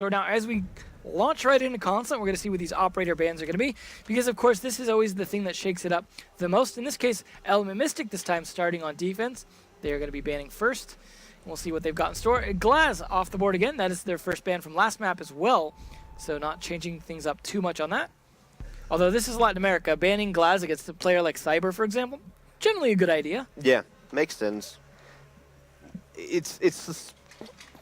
So now, as we launch right into console, we're going to see what these operator bans are going to be, because of course this is always the thing that shakes it up the most. In this case, Element Mystic this time starting on defense. They're going to be banning first. We'll see what they've got in store. Glaz off the board again. That is their first ban from last map as well, so not changing things up too much on that. Although this is Latin America, banning Glaz against a player like Cyber, for example, generally a good idea. Yeah, makes sense. It's just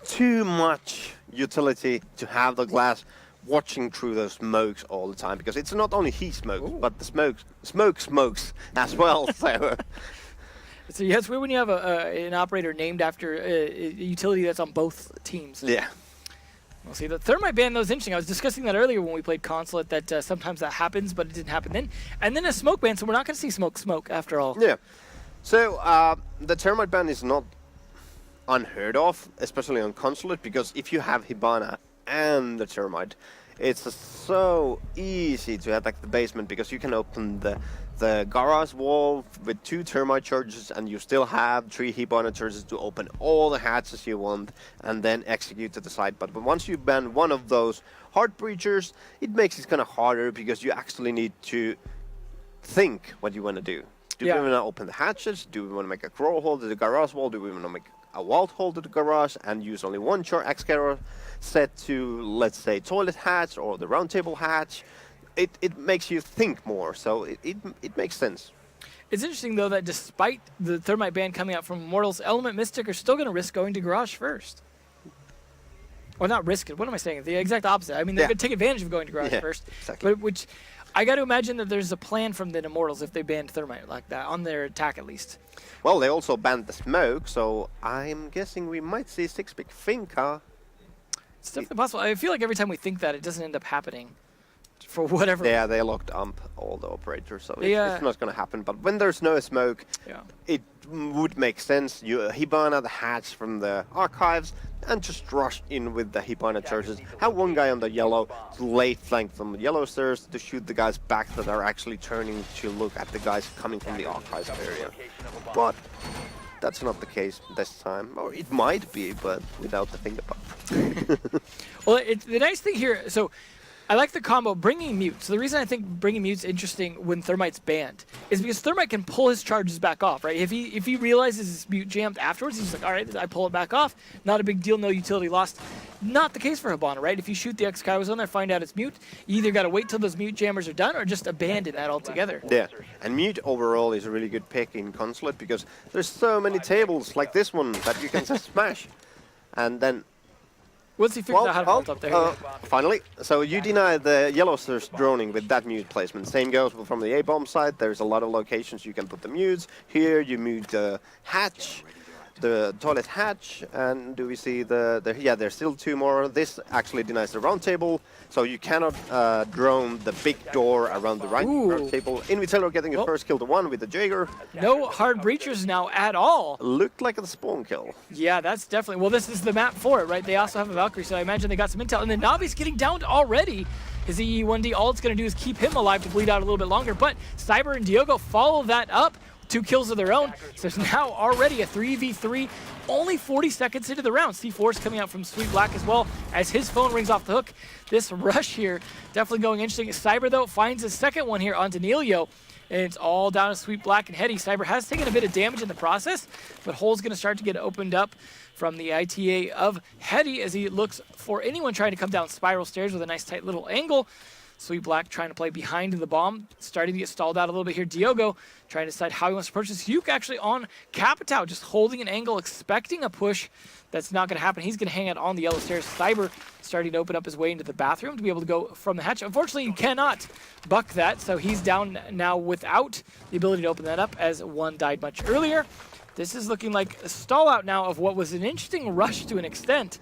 too much utility to have the Glass watching through those smokes all the time, because it's not only he smokes, but the smoke smokes as well. So. So yeah, it's weird when you have an operator named after a utility that's on both teams. Yeah. We'll see. The Thermite ban, though, is interesting. I was discussing that earlier when we played Consulate, that sometimes that happens, but it didn't happen then. And then a smoke ban, so we're not going to see smoke after all. Yeah. So the Thermite ban is not unheard of, especially on Consulate, because if you have Hibana and the Thermite, it's so easy to attack the basement, because you can open the garage wall with 2 Thermite charges, and you still have 3 Hibana charges to open all the hatches you want and then execute to the side. But once you ban one of those heart breachers, it makes it kind of harder, because you actually need to think what you want to do. Do we want to open the hatches? Do we want to make a crawl hole to the garage wall? Do we want to make a vault hole to the garage and use only one X-Carrier set to, let's say, toilet hatch or the round table hatch? It makes you think more, so it makes sense. It's interesting, though, that despite the Thermite ban coming out from Immortals, Element Mystic are still going to risk going to garage first. Or not risk it, what am I saying? The exact opposite. I mean, they're going to take advantage of going to garage first. Exactly. But which, I got to imagine that there's a plan from the Immortals if they banned Thermite like that, on their attack at least. Well, they also banned the smoke, so I'm guessing we might see 6-pick Finca. It's definitely possible. I feel like every time we think that, it doesn't end up happening. For whatever. Yeah, they locked all the operators, so it's not going to happen. But when there's no smoke, it would make sense. You Hibana the hatch from the archives and just rush in with the Hibana charges. Have one guy on the yellow to late flank from the yellow stairs to shoot the guys back that are actually turning to look at the guys coming from the archives area. But that's not the case this time. Or it might be, but without the finger pop. Well, the nice thing here, so I like the combo bringing mute. So the reason I think bringing mute's interesting when Thermite's banned is because Thermite can pull his charges back off, right? If he realizes his mute jammed afterwards, he's like, all right, I pull it back off. Not a big deal, no utility lost. Not the case for Hibana, right? If you shoot the X-Kairos on there, find out it's mute, you either got to wait till those mute jammers are done or just abandon that altogether. Yeah, and mute overall is a really good pick in Consulate, because there's so many tables like this one that you can just smash. And then once he figures out how to vault up there. Finally, so you deny the yellow stairs droning with that mute placement. Same goes from the A-bomb side. There's a lot of locations you can put the mutes. Here you mute the hatch, the toilet hatch, and do we see yeah, there's still 2 more. This actually denies the round table, so you cannot drone the big door around the round table. Invitailor getting the first kill to 1 with the Jaeger. No hard breachers now at all. Looked like a spawn kill. Yeah, that's definitely, well, this is the map for it, right? They also have a Valkyrie, so I imagine they got some intel. And then Navi's getting downed already. His EE1D, all it's going to do is keep him alive to bleed out a little bit longer, but Cyber and Diogo follow that up. 2 kills of their own, so it's now already a 3v3, only 40 seconds into the round. C4's coming out from Sweet Black as well as his phone rings off the hook. This rush here definitely going interesting. Cyber, though, finds his second one here on Danilio, and it's all down to Sweet Black and Hetty. Cyber has taken a bit of damage in the process, but hole's going to start to get opened up from the ITA of Hetty as he looks for anyone trying to come down spiral stairs with a nice tight little angle. Sweet Black trying to play behind the bomb, starting to get stalled out a little bit here. Diogo trying to decide how he wants to approach this. Yuke actually on Capitao, just holding an angle, expecting a push. That's not going to happen. He's going to hang out on the yellow stairs. Cyber starting to open up his way into the bathroom to be able to go from the hatch. Unfortunately, you cannot buck that, so he's down now without the ability to open that up, as one died much earlier. This is looking like a stall out now of what was an interesting rush to an extent.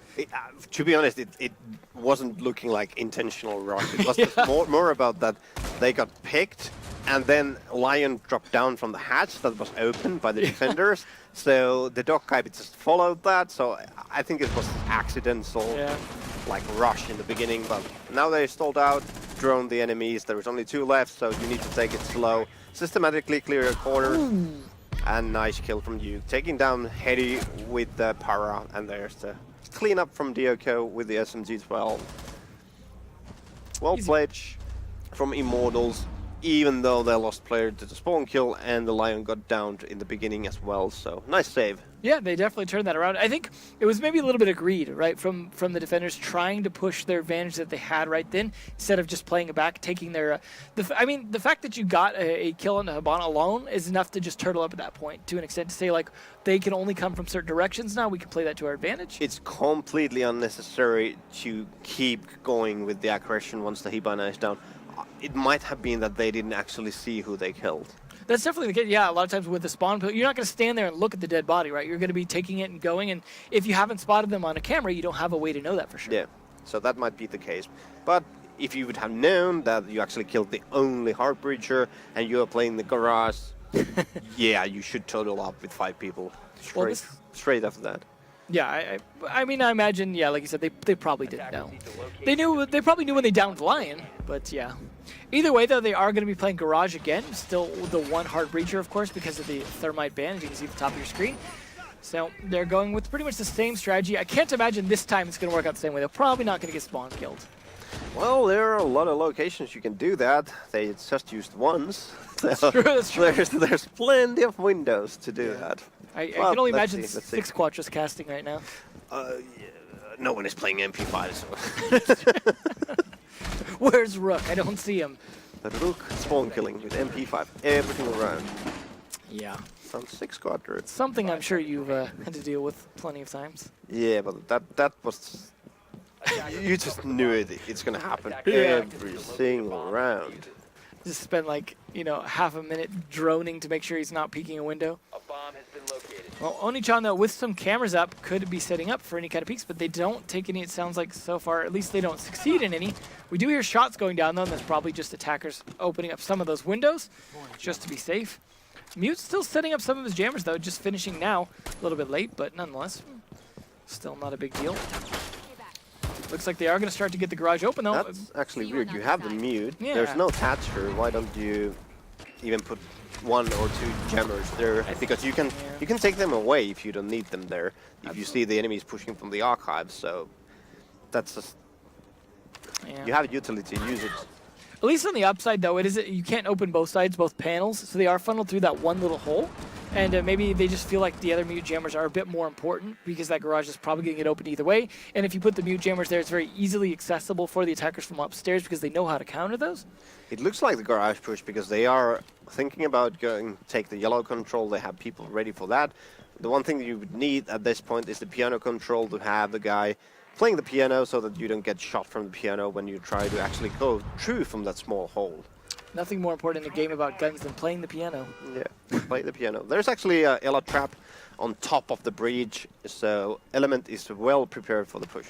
To be honest, it wasn't looking like intentional rush. It was just more about that they got picked, and then Lion dropped down from the hatch that was opened by the defenders. So the dog guy just followed that. So I think it was accidental, like rush in the beginning. But now they stalled out, droned the enemies. There was only 2 left, so you need to take it slow. Systematically clear a corner. And nice kill from you, taking down Hetty with the para, and there's the clean up from Dioko with the SMG as well. Well Easy. played from Immortals, even though they lost player to the spawn kill and the Lion got downed in the beginning as well. So nice save. Yeah, they definitely turned that around. I think it was maybe a little bit of greed, right, from the defenders trying to push their advantage that they had right then, instead of just playing it back, taking their... I mean, the fact that you got a kill on Hibana alone is enough to just turtle up at that point, to an extent, to say, like, they can only come from certain directions now, we can play that to our advantage. It's completely unnecessary to keep going with the aggression once the Hibana is down. It might have been that they didn't actually see who they killed. That's definitely the case. Yeah, a lot of times with the spawn kill, you're not going to stand there and look at the dead body, right? You're going to be taking it and going, and if you haven't spotted them on a camera, you don't have a way to know that for sure. Yeah, so that might be the case. But if you would have known that you actually killed the only heart breacher and you are playing the garage, yeah, you should total up with 5 people straight after that. Yeah, I mean, I imagine, yeah, like you said, they probably didn't know. They probably knew when they downed Lion, but yeah. Either way, though, they are going to be playing Garage again. Still the one hard breacher, of course, because of the thermite ban, as you can see at the top of your screen. So they're going with pretty much the same strategy. I can't imagine this time it's going to work out the same way. They're probably not going to get spawn killed. Well, there are a lot of locations you can do that. They just used once. That's true, that's true. There's plenty of windows to do that. I can only imagine 6 Quatros casting right now. Yeah, no one is playing MP5, so... Where's Rook? I don't see him. The Rook spawn killing with MP5 every single round. Yeah. Some 6 Quatros. Something I'm sure you've had to deal with plenty of times. Yeah, but that was... you just knew it's gonna happen Yeah. every single round. Just spend like, you know, half a minute droning to make sure he's not peeking a window. A bomb has been located. Well, Oni-chan, though, with some cameras up, could be setting up for any kind of peeks, but they don't take any, it sounds like, so far. At least they don't succeed in any. We do hear shots going down, though, and that's probably just attackers opening up some of those windows, just to be safe. Mute's still setting up some of his jammers, though, just finishing now. A little bit late, but nonetheless, still not a big deal. Looks like they are going to start to get the garage open, though. That's actually weird. You have the mute. Yeah. There's no Thatcher. Why don't you even put 1 or 2 jammers there? Because you can take them away if you don't need them there. If you see the enemies pushing from the archives, so that's just you have a utility. Use it. At least on the upside, though, you can't open both sides, both panels, so they are funneled through that one little hole. And maybe they just feel like the other mute jammers are a bit more important because that garage is probably going to get opened either way. And if you put the mute jammers there, it's very easily accessible for the attackers from upstairs because they know how to counter those. It looks like the garage push because they are thinking about going take the yellow control. They have people ready for that. The one thing you would need at this point is the piano control to have the guy playing the piano so that you don't get shot from the piano when you try to actually go through from that small hole. Nothing more important in a game about guns than playing the piano. Yeah, play the piano. There's actually a Ella trap on top of the bridge, so Element is well prepared for the push.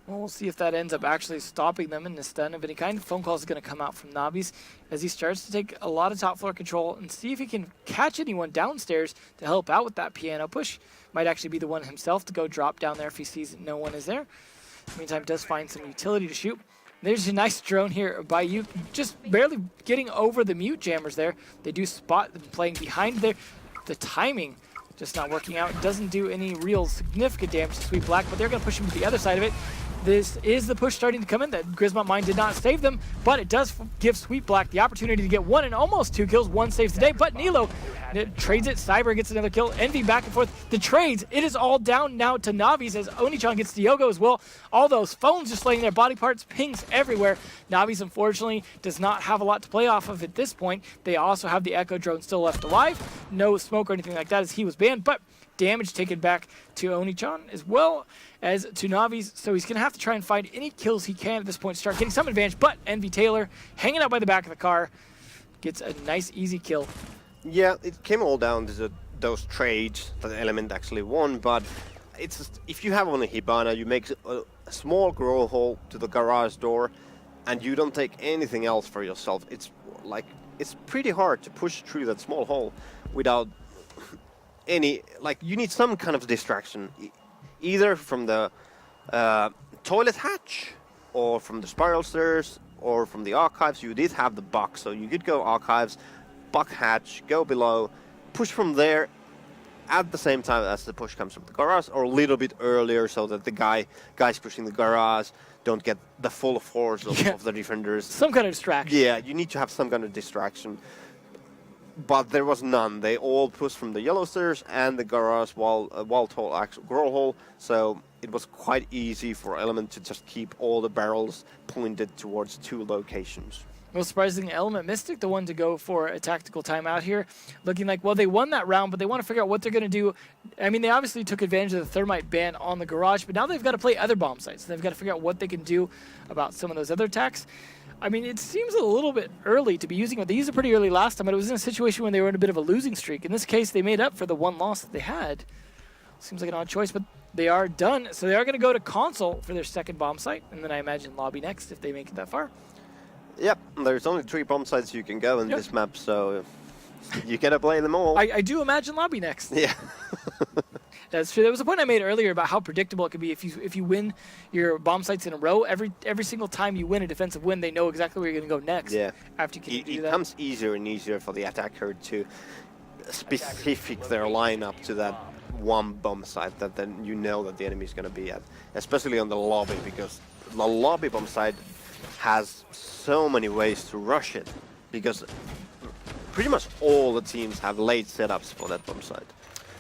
Well, we'll see if that ends up actually stopping them in the stun of any kind. Phone call is going to come out from Navi's as he starts to take a lot of top floor control and see if he can catch anyone downstairs to help out with that piano push. Might actually be the one himself to go drop down there if he sees no one is there. In the meantime, does find some utility to shoot. There's a nice drone here by you, just barely getting over the mute jammers there. They do spot them playing behind there. The timing just not working out. Doesn't do any real significant damage to Sweet Black, but they're going to push him to the other side of it. This is the push starting to come in. That Grismont Mine did not save them, but it does give Sweet Black the opportunity to get 1 and almost 2 kills. 1 saves today, but Nilo trades it. Cyber gets another kill. Envy back and forth. The trades, it is all down now to Navi's as Oni-chan gets Diogo as well. All those phones just laying their body parts, pings everywhere. Navi's unfortunately does not have a lot to play off of at this point. They also have the Echo drone still left alive. No smoke or anything like that as he was banned, but damage taken back to Oni-chan as well as to Navi's, so he's going to have to try and find any kills he can at this point to start getting some advantage, but Envy Taylor, hanging out by the back of the car, gets a nice, easy kill. Yeah, it came all down to those trades that Element actually won, but it's just, if you have only Hibana, you make a small grow hole to the garage door, and you don't take anything else for yourself. It's pretty hard to push through that small hole without any, you need some kind of distraction. Either from the toilet hatch, or from the spiral stairs, or from the archives. You did have the box, so you could go archives, buck hatch, go below, push from there, at the same time as the push comes from the garage, or a little bit earlier, so that the guys pushing the garage don't get the full force of the defenders. Some kind of distraction. Yeah, you need to have some kind of distraction. But there was none. They all pushed from the yellow stairs and the garage wall tall actual grow hole. So it was quite easy for Element to just keep all the barrels pointed towards 2 locations. Most surprising, Element Mystic, the one to go for a tactical timeout here. Looking like, well, they won that round, but they want to figure out what they're going to do. I mean, they obviously took advantage of the thermite ban on the garage, but now they've got to play other bomb sites. They've got to figure out what they can do about some of those other attacks. I mean, it seems a little bit early to be using it. They used it pretty early last time, but it was in a situation when they were in a bit of a losing streak. In this case, they made up for the 1 loss that they had. Seems like an odd choice, but they are done. So they are going to go to console for their second bomb site, and then I imagine lobby next if they make it that far. Yep, there's only 3 bomb sites you can go in this map, so you gotta play them all. I do imagine lobby next. Yeah. That's true. There was a point I made earlier about how predictable it could be if you win your bomb sites in a row. Every single time you win a defensive win, they know exactly where you're going to go next. Yeah. After you can do it that. It becomes easier and easier for the attacker to specific their lineup to that one bomb site that then you know that the enemy is going to be at, especially on the lobby, because the lobby bomb site has so many ways to rush it, because pretty much all the teams have late setups for that bomb site.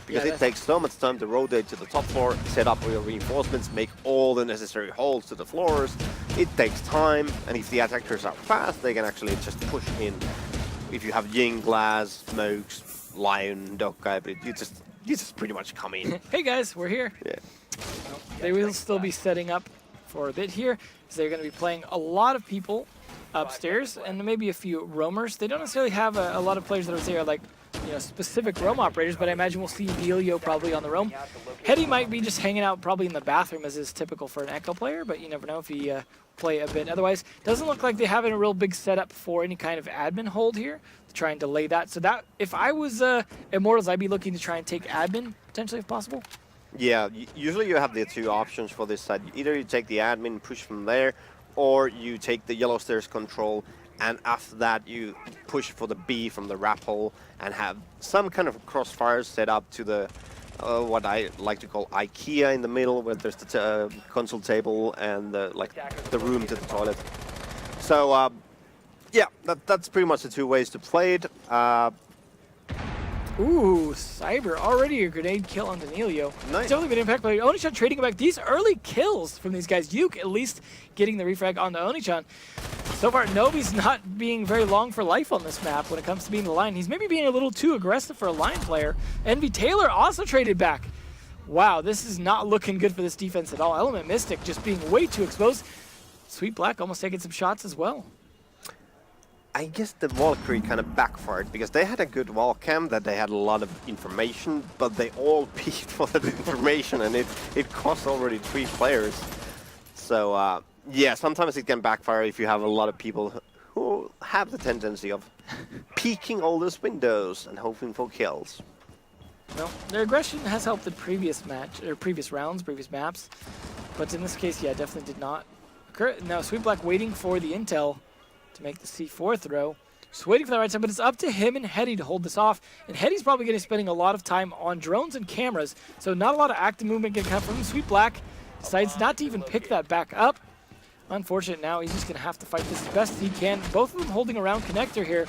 Because it takes so much time to rotate to the top floor, set up your reinforcements, make all the necessary holes to the floors. It takes time, and if the attackers are fast, they can actually just push in. If you have Ying, Glass, Smokes, Lion, Dokai, but you just pretty much come in. Hey guys, we're here. Yeah. Well, they will still be setting up for a bit here, because they're going to be playing a lot of people upstairs and maybe a few roamers. They don't necessarily have a lot of players that I would say are like, you know, specific roam operators, but I imagine we'll see Delio probably on the roam. Hetty might be just hanging out probably in the bathroom, as is typical for an Echo player, but you never know if he play a bit. Otherwise, doesn't look like they have a real big setup for any kind of admin hold here to try and delay that. So that, if I was Immortals, I'd be looking to try and take admin potentially if possible. Yeah, usually you have the 2 options for this side. Either you take the admin, push from there, or you take the yellow stairs control, and after that you push for the B from the wrap hole and have some kind of crossfires set up to the what I like to call IKEA in the middle, where there's the console table and the room to the toilet. So yeah, that's pretty much the 2 ways to play it. Ooh, Cyber, already a grenade kill on Danilio. Nice. It's definitely been impact player. Onichan trading back. These early kills from these guys. Yuke at least getting the refrag onto Onichan. So far, Nobi's not being very long for life on this map when it comes to being the line. He's maybe being a little too aggressive for a line player. Envy Taylor also traded back. Wow, this is not looking good for this defense at all. Element Mystic just being way too exposed. Sweet Black almost taking some shots as well. I guess the Valkyrie kind of backfired, because they had a good wall cam that they had a lot of information, but they all peeked for that information, and it cost already 3 players. So yeah, sometimes it can backfire if you have a lot of people who have the tendency of peeking all those windows and hoping for kills. Well, their aggression has helped in previous rounds, previous maps, but in this case, yeah, definitely did not occur. Now, Sweet Black waiting for the intel to make the C4 throw. Just waiting for that right time, but it's up to him and Hetty to hold this off. And Hetty's probably going to be spending a lot of time on drones and cameras, so not a lot of active movement can come from him. Sweet Black decides not to even pick that back up. Unfortunate now, he's just going to have to fight this as best he can. Both of them holding around connector here.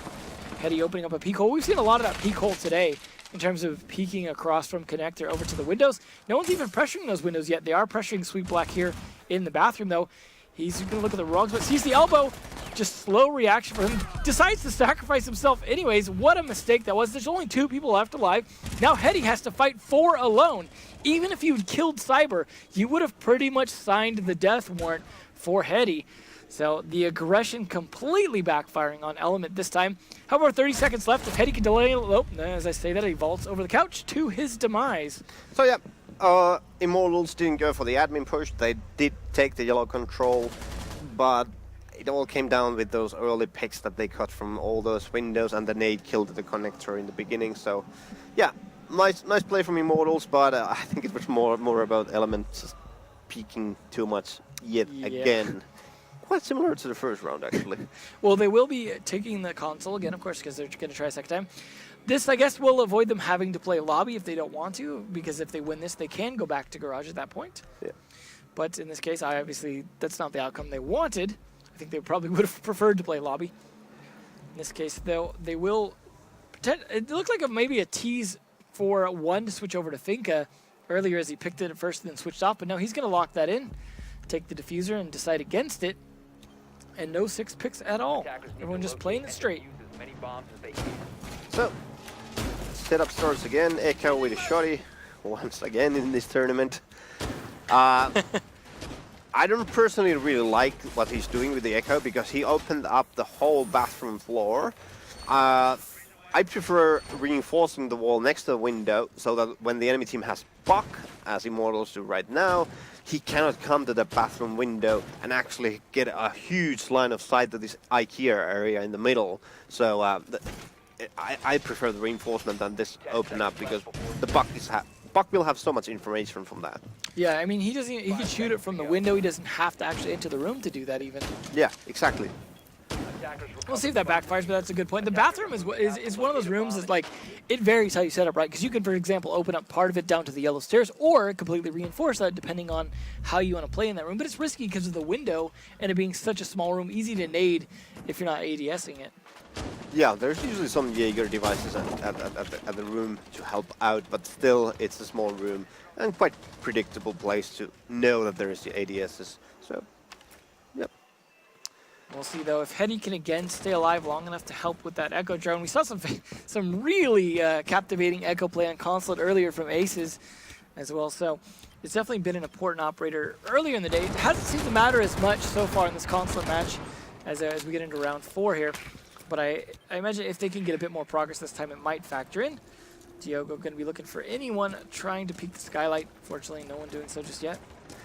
Hetty opening up a peek hole. We've seen a lot of that peek hole today in terms of peeking across from connector over to the windows. No one's even pressuring those windows yet. They are pressuring Sweet Black here in the bathroom, though. He's going to look at the rugs, but sees the elbow. Just slow reaction for him. Decides to sacrifice himself anyways. What a mistake that was. There's only 2 people left alive. Now Hetty has to fight 4 alone. Even if you'd killed Cyber, you would have pretty much signed the death warrant for Hetty. So the aggression completely backfiring on Element this time. However, 30 seconds left. If Hetty can delay, oh, as I say that, he vaults over the couch to his demise. So yeah, Immortals didn't go for the admin push. They did take the yellow control, but it all came down with those early picks that they cut from all those windows, and the nade killed the connector in the beginning. So yeah, nice play from Immortals, but I think it was more about Element just peeking too much yet again. Quite similar to the first round, actually. Well, they will be taking the console again, of course, because they're going to try a second time. This, I guess, will avoid them having to play lobby if they don't want to, because if they win this, they can go back to garage at that point. Yeah. But in this case, obviously, that's not the outcome they wanted. I think they probably would have preferred to play lobby. In this case, though, they will pretend. It looked like maybe a tease for one to switch over to Finka earlier as he picked it at first and then switched off, but no, he's going to lock that in, take the diffuser and decide against it, and no 6 picks at all. Everyone just playing it straight. So, setup starts again. Echo with a shotty once again in this tournament. I don't personally really like what he's doing with the Echo because he opened up the whole bathroom floor. I prefer reinforcing the wall next to the window so that when the enemy team has Buck, as Immortals do right now, he cannot come to the bathroom window and actually get a huge line of sight to this IKEA area in the middle. So I prefer the reinforcement than this open up because the Buck will have so much information from that. Yeah, I mean, he can shoot it from the window. He doesn't have to actually enter the room to do that even. Yeah, exactly. We'll see if that backfires, but that's a good point. The bathroom is one of those rooms that's like, it varies how you set up, right? Because you can, for example, open up part of it down to the yellow stairs or completely reinforce that depending on how you want to play in that room. But it's risky because of the window and it being such a small room, easy to nade if you're not ADSing it. Yeah, there's usually some Jaeger devices at the room to help out, but still it's a small room and quite predictable place to know that there is the ADSs. So, yep. We'll see though if Hetty can again stay alive long enough to help with that Echo drone. We saw some really captivating Echo play on Consulate earlier from Aces as well. So it's definitely been an important operator earlier in the day. It hasn't seemed to matter as much so far in this Consulate match as we get into round 4 here. But I imagine if they can get a bit more progress this time, it might factor in. Diogo going to be looking for anyone trying to peek the skylight. Fortunately, no one doing so just yet.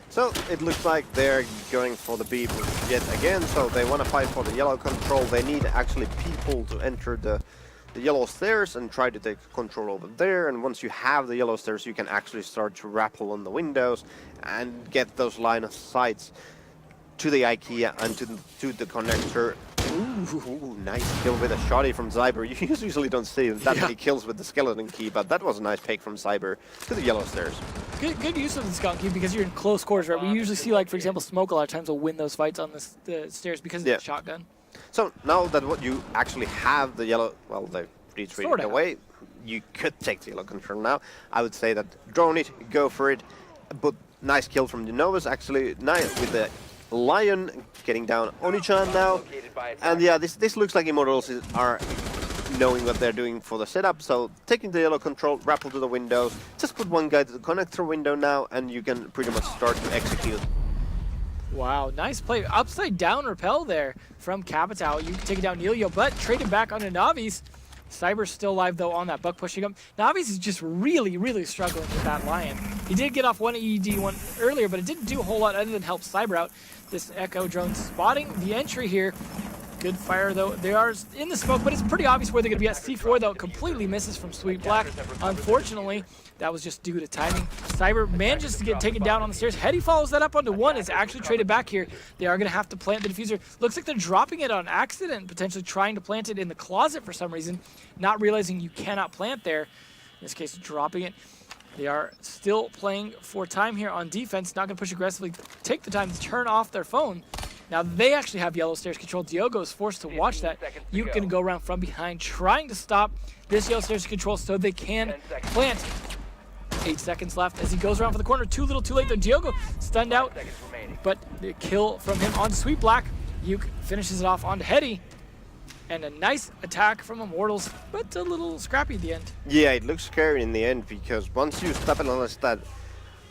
So it looks like they're going for the B yet again. So they want to fight for the yellow control. They need actually people to enter the yellow stairs and try to take control over there. And once you have the yellow stairs, you can actually start to rappel on the windows and get those line of sights to the IKEA and to the connector. Ooh, nice kill with a shotty from Zyber. You usually don't see that many kills with the skeleton key, but that was a nice pick from Zyber to the yellow stairs. Good use of the skeleton key because you're in close quarters, right? We usually see, like, for example, Smoke a lot of times will win those fights on the stairs because of the shotgun. So now that what you actually have the yellow, well, they retreated away, you could take the yellow control now. I would say that drone it, go for it, but nice kill from the Novus actually, nice with the Lion getting down Onichan now. And yeah, this looks like Immortals are knowing what they're doing for the setup. So taking the yellow control, rappel to the windows, just put one guy to the connector window now, and you can pretty much start to execute. Wow, nice play. Upside down repel there from Capitao. You can take it down Neilio, but traded back onto Navi's. Cyber's still alive, though, on that Buck pushing him. Navi's is just really, really struggling with that Lion. He did get off one EED one earlier, but it didn't do a whole lot other than help Cyber out. This Echo drone spotting the entry here. Good fire, though. They are in the smoke, but it's pretty obvious where they're going to be at. C4, though, completely misses from Sweet Black. Unfortunately, that was just due to timing. Cyber manages to get taken down on the stairs. Hetty follows that up onto one. It's actually traded back here. They are going to have to plant the diffuser. Looks like they're dropping it on accident, potentially trying to plant it in the closet for some reason, not realizing you cannot plant there. In this case, dropping it. They are still playing for time here on defense, not going to push aggressively, take the time to turn off their phone. Now they actually have yellow stairs control. Diogo is forced to watch that. You can go around from behind, trying to stop this yellow stairs control so they can plant. 8 seconds left as he goes around for the corner. Too little, too late though. Diogo stunned out, but the kill from him on Sweet Black. Yuke finishes it off onto Hetty. And a nice attack from Immortals, but a little scrappy at the end. Yeah, it looks scary in the end because once you stabilize that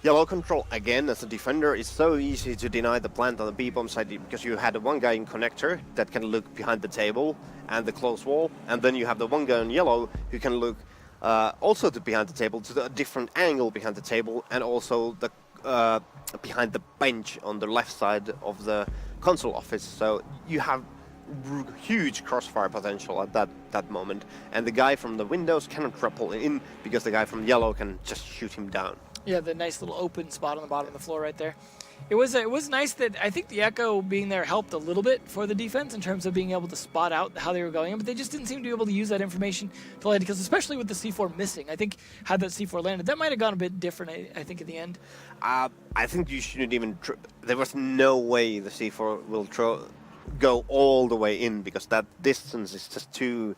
yellow control again as a defender, it's so easy to deny the plant on the B-bomb side because you had the one guy in connector that can look behind the table and the close wall, and then you have the one guy in yellow who can look also to behind the table, to a different angle behind the table, and also the behind the bench on the left side of the console office. So you have huge crossfire potential at that moment, and the guy from the windows cannot rappel in because the guy from yellow can just shoot him down. Yeah, the nice little open spot on the bottom of the floor right there. It was nice that I think the Echo being there helped a little bit for the defense in terms of being able to spot out how they were going in, but they just didn't seem to be able to use that information to land kills, especially with the C4 missing. I think had that C4 landed, that might have gone a bit different, I think, in the end. I think you shouldn't even... There was no way the C4 will go all the way in, because that distance is just too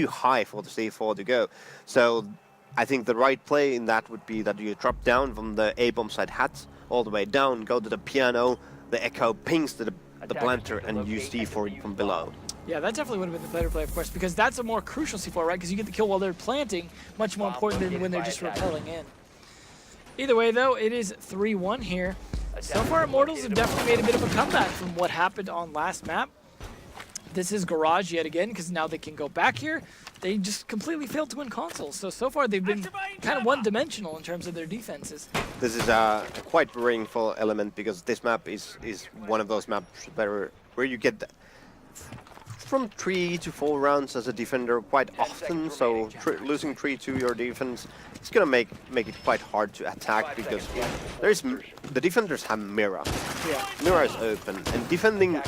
high for the C4 to go. So I think the right play in that would be that you drop down from the A-bomb side hat all the way down, go to the piano, the Echo pings to the planter, and use C4 from below. Yeah, that definitely would have been the better play, of course, because that's a more crucial C4, right? Because you get the kill while they're planting, much more important than when they're just repelling in. Either way, though, it is 3-1 here. So far, Immortals have definitely made a bit of a comeback from what happened on last map. This is Garage yet again, because now they can go back here. They just completely failed to win consoles. So far they've been kind of one-dimensional in terms of their defenses. This is a quite worryingful element, because this map is one of those maps where you get from 3 to 4 rounds as a defender quite often. So losing 3 to your defense, it's gonna make it quite hard to attack, because the defenders have Mira. Yeah. Mira is open, and defending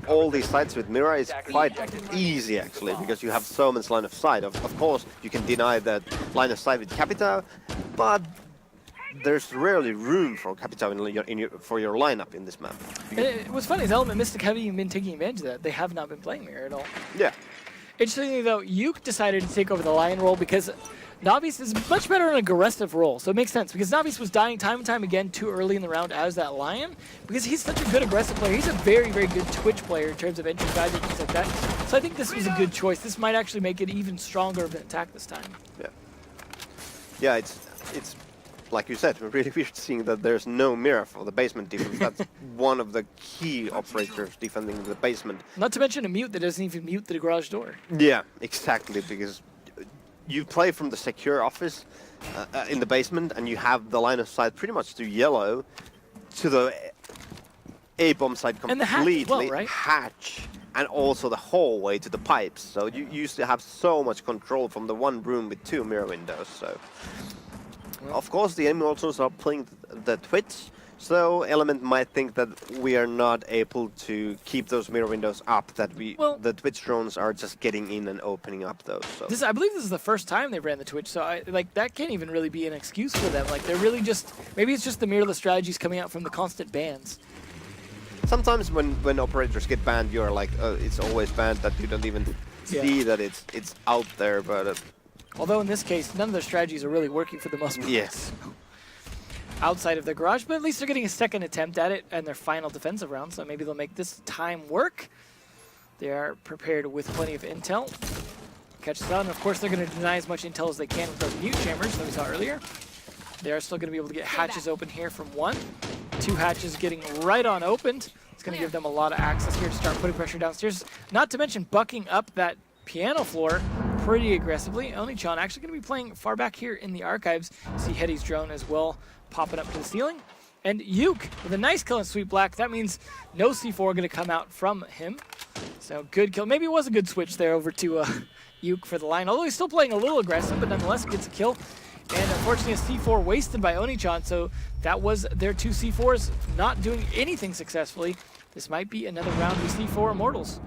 all these sites with Mira is quite easy actually, because you have so much line of sight. Of course, you can deny that line of sight with Capita, but there's rarely room for Capita for your lineup in this map. What's funny is Element Mystic haven't even been taking advantage of that. They have not been playing Mirror at all. Yeah. Interestingly though, Yuke decided to take over the Lion role because Navi's is much better in an aggressive role. So it makes sense, because Navi's was dying time and time again too early in the round as that Lion, because he's such a good aggressive player. He's a very, very good Twitch player in terms of entry value and things like that. So I think this was a good choice. This might actually make it even stronger of an attack this time. Yeah. Yeah, it's like you said, really weird seeing that there's no mirror for the basement defense. That's one of the key operators defending the basement. Not to mention a mute that doesn't even mute the garage door. Yeah, exactly, because you play from the secure office in the basement, and you have the line of sight pretty much to yellow, to the A-bomb side completely, and the hatch, as well, right? Hatch, and also the hallway to the pipes. So you used to have so much control from the one room with 2 mirror windows. So. Of course, the Immortals are playing the Twitch, so Element might think that we are not able to keep those mirror windows up, that the Twitch drones are just getting in and opening up those. So. I believe this is the first time they've ran the Twitch, so that can't even really be an excuse for them. Like, they're really just, maybe it's just the mirrorless strategies coming out from the constant bans. Sometimes when operators get banned, you're like, it's always banned, that you don't even see that it's out there, but... Although in this case, none of their strategies are really working for the most part. Yes. Outside of their garage, but at least they're getting a second attempt at it and their final defensive round, so maybe they'll make this time work. They are prepared with plenty of intel. Catches on, of course they're going to deny as much intel as they can with those mute chambers that we saw earlier. They are still going to be able to get hatches open here from 1. 2 hatches getting right on opened. It's going to give them a lot of access here to start putting pressure downstairs. Not to mention bucking up that piano floor pretty aggressively. Onichan actually going to be playing far back here in the archives. See Hetty's drone as well popping up to the ceiling. And Yuke with a nice kill on Sweet Black. That means no C4 going to come out from him. So good kill. Maybe it was a good switch there over to Yuke for the line. Although he's still playing a little aggressive, but nonetheless gets a kill. And unfortunately a C4 wasted by Onichan. So that was their 2 C4s not doing anything successfully. This might be another round we see for Immortals.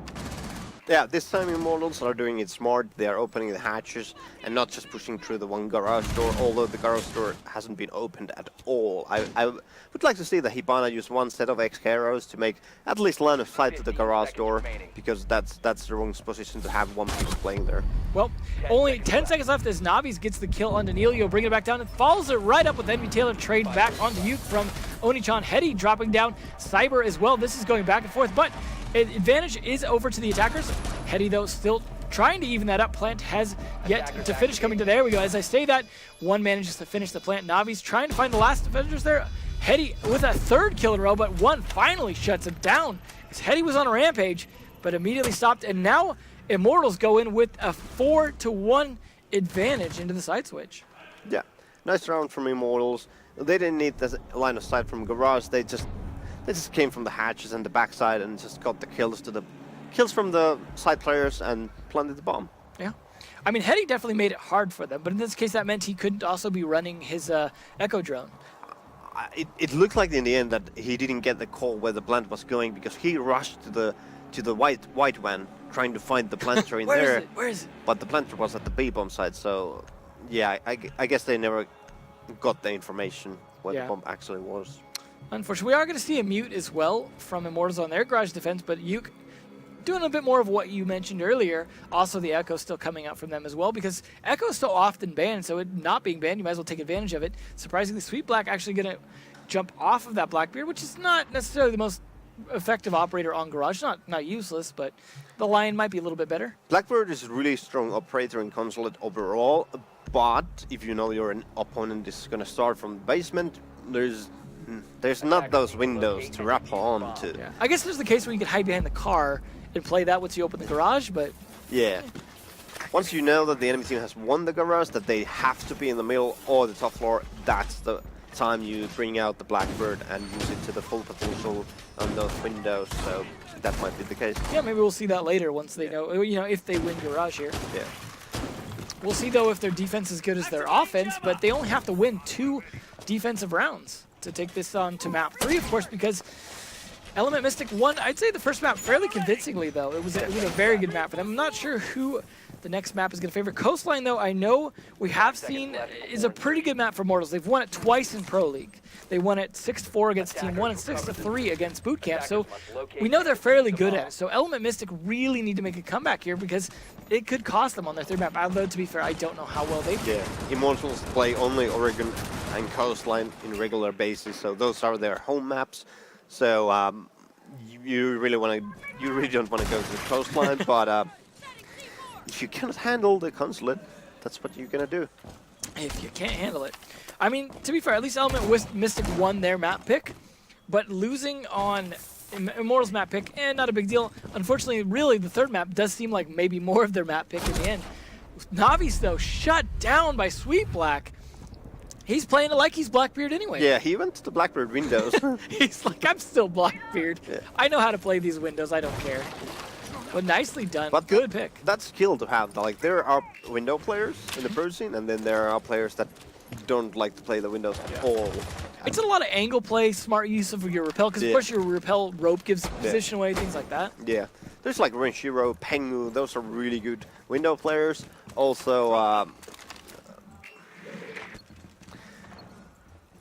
Yeah, this time Immortals are doing it smart. They are opening the hatches and not just pushing through the one garage door, although the garage door hasn't been opened at all. I would like to see the Hibana use one set of X-Heroes to make at least line of sight to the garage door, because that's the wrong position to have one piece playing there. Well, only 10 seconds left as Navis gets the kill on Danilio, bringing it back down and follows it right up with Envy Taylor. Trade back onto Yuke from Onichan. Hetty dropping down. Cyber as well. This is going back and forth, but advantage is over to the attackers. Hetty, though, still trying to even that up. Plant has yet to finish coming to there. We go. As I say that, 1 manages to finish the plant. Navi's trying to find the last defenders there. Hetty with a 3rd kill in a row, but 1 finally shuts him down. As Hetty was on a rampage, but immediately stopped. And now Immortals go in with a 4-1 advantage into the side switch. Yeah, nice round from Immortals. They didn't need the line of sight from Garage. They just came from the hatches and the backside and just got the kills from the side players and planted the bomb. Yeah. I mean, Hetty definitely made it hard for them, but in this case that meant he couldn't also be running his Echo drone. it looked like in the end that he didn't get the call where the plant was going because he rushed to the white van trying to find the planter in there. Where is it? But the planter was at the B bomb site, so yeah, I guess they never got the information where the bomb actually was. Unfortunately, we are going to see a mute as well from Immortals on their garage defense, but Uke doing a bit more of what you mentioned earlier. Also, the Echo still coming out from them as well, because Echo is so often banned, so it not being banned, you might as well take advantage of it. Surprisingly, Sweet Black actually going to jump off of that Blackbeard, which is not necessarily the most effective operator on garage. Not useless, but the Lion might be a little bit better. Blackbeard is a really strong operator in Consulate overall, but if you know your opponent is going to start from the basement, there's not those windows to wrap on to. Yeah. I guess there's the case where you could hide behind the car and play that once you open the garage, but... Yeah. Once you know that the enemy team has won the garage, that they have to be in the middle or the top floor, that's the time you bring out the Blackbird and use it to the full potential on those windows, so that might be the case. Yeah, maybe we'll see that later once they know, if they win garage here. Yeah. We'll see, though, if their defense is as good as their offense, but they only have to win 2 defensive rounds to take this on to map 3, of course, because Element Mystic won, I'd say, the first map fairly convincingly, though. It was a very good map, and I'm not sure who the next map is going to favor. Coastline, though, I know we have seen is a pretty good map for Mortals. They've won it twice in Pro League. They won it 6-4 against Team 1 and 6-3 against Boot Camp, so we know they're fairly good at it. So Element Mystic really need to make a comeback here because it could cost them on their third map. Although, to be fair, I don't know how well they do. Yeah, Immortals play only Oregon and Coastline in regular basis, so those are their home maps. So you really don't want to go to the Coastline, but if you cannot handle the Consulate, that's what you're gonna do. If you can't handle it. I mean, to be fair, at least Element Mystic won their map pick, but losing on Immortals map pick, not a big deal. Unfortunately, really, the third map does seem like maybe more of their map pick in the end. Navi's, though, shut down by Sweet Black. He's playing it like he's Blackbeard anyway. Yeah, he went to the Blackbeard windows. He's like, I'm still Blackbeard. Yeah. I know how to play these windows, I don't care. But nicely done. But good pick. That's skill to have. Like, there are window players in the pro scene, and then there are players that don't like to play the windows at all. It's a lot of angle play, smart use of your repel, because of course your repel rope gives position away, things like that. Yeah. There's like Renshiro, Pengu, those are really good window players. Also,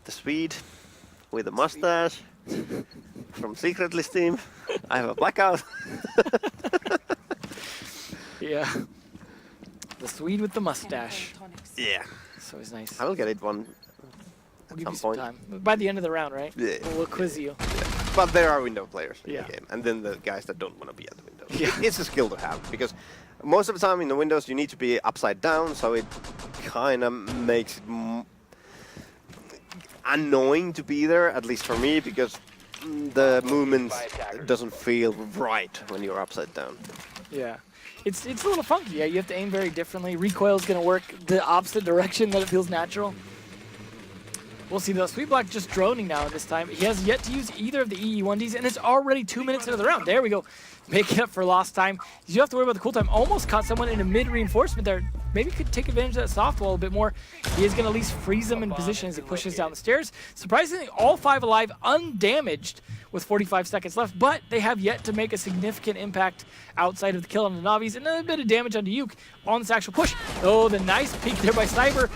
the Swede with a mustache from Secret List team. I have a blackout. Yeah. The Swede with the mustache. Yeah. So it's nice. I will get it one We'll at give some you some point. time. By the end of the round, right? Yeah. We'll quiz you. Yeah. But there are window players in Yeah. the game. And then the guys that don't want to be at the window. Yeah. It's a skill to have, because most of the time in the windows you need to be upside down, so it kind of makes it annoying to be there, at least for me, because the movement doesn't feel right when you're upside down. Yeah. It's a little funky. Yeah, you have to aim very differently. Recoil's going to work the opposite direction that it feels natural. We'll see, though. Sweet Black just droning now this time. He has yet to use either of the EE1Ds, and it's already 2 minutes into the round. There we go. Making up for lost time. You have to worry about the cooltime. Almost caught someone in a mid-reinforcement there. Maybe could take advantage of that soft wall a bit more. He is going to at least freeze them in position as he pushes down the stairs. Surprisingly, all 5 alive, undamaged, with 45 seconds left, but they have yet to make a significant impact outside of the kill on the Navis, and a bit of damage onto Uke on this actual push. Oh, the nice peek there by Cyber.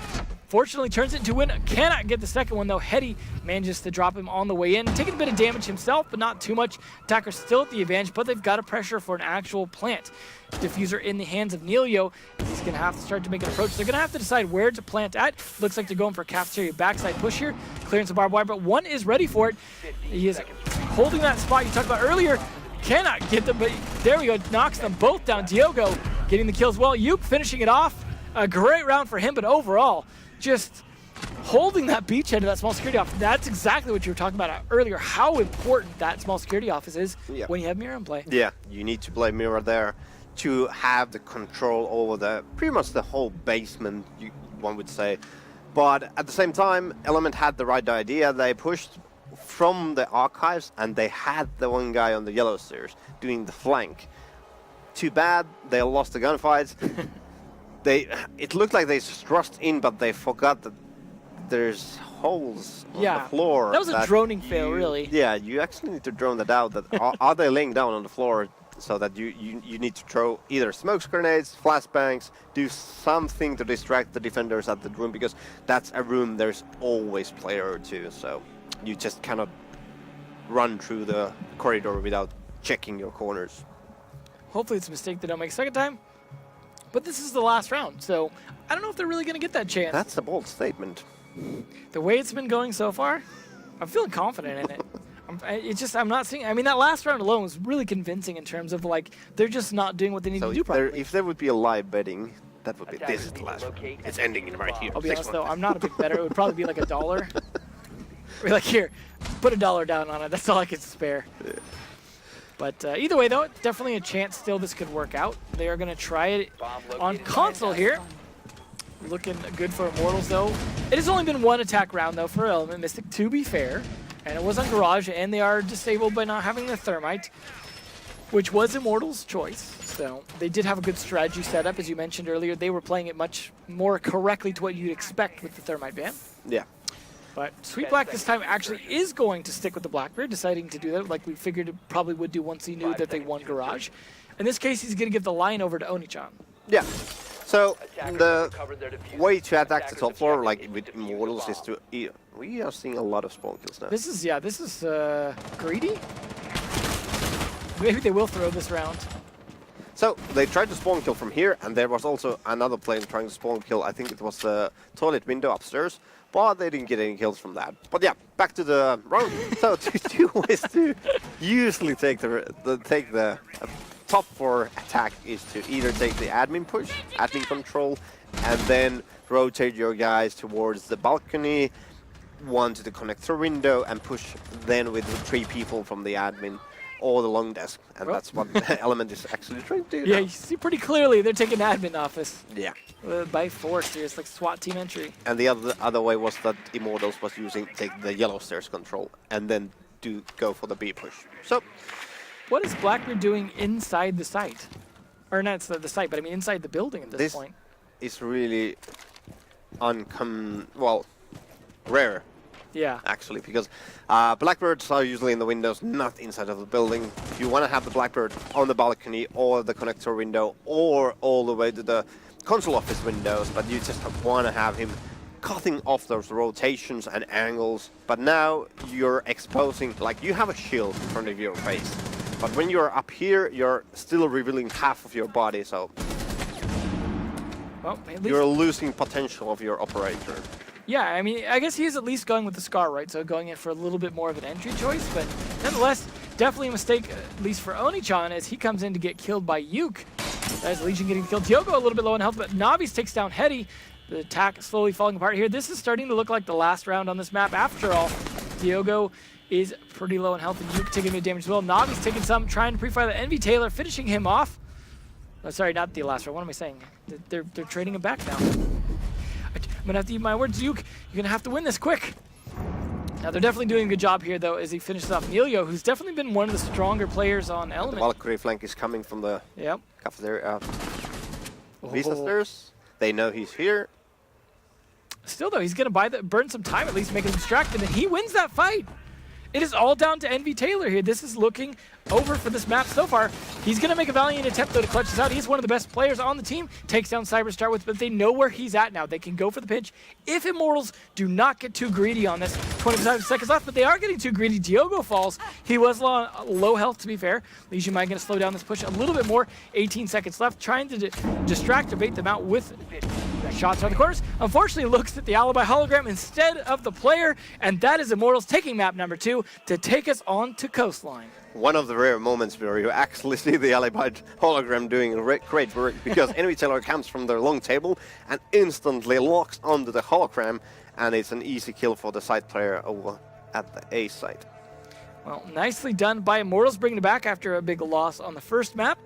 Fortunately, turns it into a win. Cannot get the second one, though. Hetty manages to drop him on the way in. Taking a bit of damage himself, but not too much. Attacker still at the advantage, but they've got a pressure for an actual plant. Diffuser in the hands of Neilio. He's going to have to start to make an approach. They're going to have to decide where to plant at. Looks like they're going for a cafeteria backside push here. Clearance of barbed wire, but one is ready for it. He is holding that spot you talked about earlier. Cannot get them, but there we go. Knocks them both down. Diogo getting the kill as well. Uke finishing it off. A great round for him, but overall, just holding that beachhead of that small security office. That's exactly what you were talking about earlier, how important that small security office is when you have Mirror in play. Yeah, you need to play Mirror there to have the control over pretty much the whole basement, one would say. But at the same time, Element had the right idea. They pushed from the archives, and they had the one guy on the yellow stairs doing the flank. Too bad, they lost the gunfights. It looked like they thrust in, but they forgot that there's holes on Yeah. the floor. That was a droning fail, really. Yeah, you actually need to drone that out. That are they laying down on the floor so that you need to throw either smoke grenades, flashbangs, do something to distract the defenders at the room, because that's a room there's always player or two. So you just cannot run through the corridor without checking your corners. Hopefully it's a mistake they don't make second time. But this is the last round, so I don't know if they're really going to get that chance. That's a bold statement. The way it's been going so far, I'm feeling confident in it. I'm not seeing. I mean, that last round alone was really convincing in terms of like they're just not doing what they need to do properly. If there would be a live betting, that would be this is the last round. It's ending in right here. I'll be honest though, I'm not a big bettor. It would probably be like $1. We're like, here, put $1 down on it. That's all I can spare. Yeah. But either way, though, definitely a chance still this could work out. They are going to try it on console here. Looking good for Immortals, though. It has only been one attack round, though, for Element Mystic, to be fair. And it was on Garage, and they are disabled by not having the Thermite, which was Immortals' choice. So they did have a good strategy set up. As you mentioned earlier, they were playing it much more correctly to what you'd expect with the Thermite ban. Yeah. But Sweet Black this time actually is going to stick with the Blackbeard, deciding to do that like we figured it probably would do once he knew that they won Garage. In this case, he's going to give the line over to Oni-chan. Yeah. So the way to attack the top floor, like with Immortals, is to... We are seeing a lot of spawn kills now. This is greedy? Maybe they will throw this round. So they tried to spawn kill from here, and there was also another plane trying to spawn kill. I think it was the toilet window upstairs, but they didn't get any kills from that. But yeah, back to the round. So two ways to usually take the top 4 attack is to either take the admin push, admin control, and then rotate your guys towards the balcony, one to the connector window, and push then with the 3 people from the admin or the long desk, and that's what the Element is actually trying to do. Yeah, now. you see pretty clearly they're taking admin office. Yeah. By force here, it's like SWAT team entry. And the other way was that Immortals was take the yellow stairs control and then go for the B push. So, what is Blackbeard doing inside the site? Or not the site, but I mean inside the building at this point. It's really rare. Yeah. Actually, because Blackbirds are usually in the windows, not inside of the building. You want to have the Blackbird on the balcony or the connector window or all the way to the console office windows, but you just want to have him cutting off those rotations and angles. But now you're exposing, like you have a shield in front of your face, but when you're up here, you're still revealing half of your body, so well, at least you're losing potential of your operator. Yeah, I mean, I guess he's at least going with the Scar, right? So going in for a little bit more of an entry choice, but nonetheless, definitely a mistake, at least for Oni-chan, as he comes in to get killed by Yuke. That is Legion getting killed. Diogo a little bit low on health, but Navis takes down Hetty. The attack slowly falling apart here. This is starting to look like the last round on this map. After all, Diogo is pretty low on health, and Yuke taking a bit of damage as well. Navi's taking some, trying to pre-fire the Envy Taylor, finishing him off. Oh, sorry, not the last round. What am I saying? They're trading him back now. I'm gonna have to eat my words, Yuke. You're gonna have to win this quick. Now they're definitely doing a good job here, though, as he finishes off Emilio, who's definitely been one of the stronger players on Element. The Valkyrie flank is coming from the cafeteria. Vista stairs. They know he's here. Still, though, he's gonna burn some time, at least make him distracted, and he wins that fight. It is all down to Envy Taylor here. This is looking over for this map so far. He's going to make a valiant attempt, though, to clutch this out. He's one of the best players on the team. Takes down Cyberstar with, but they know where he's at now. They can go for the pinch. If Immortals do not get too greedy on this, 25 seconds left, but they are getting too greedy. Diogo falls. He was low health, to be fair. Legion Mine going to slow down this push a little bit more. 18 seconds left, trying to distract or bait them out with shots around the corners. Unfortunately, looks at the alibi hologram instead of the player, and that is Immortals taking map number 2 to take us on to Coastline. One of the rare moments where you actually see the alibi hologram doing great work, because Envy Taylor comes from their long table and instantly locks onto the hologram, and it's an easy kill for the side player over at the A site. Well, nicely done by Immortals, bringing it back after a big loss on the first map.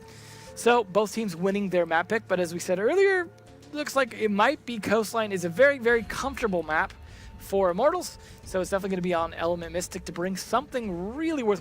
So both teams winning their map pick, but as we said earlier, looks like it might be Coastline is a very, very comfortable map for Immortals. So it's definitely going to be on Element Mystic to bring something really worth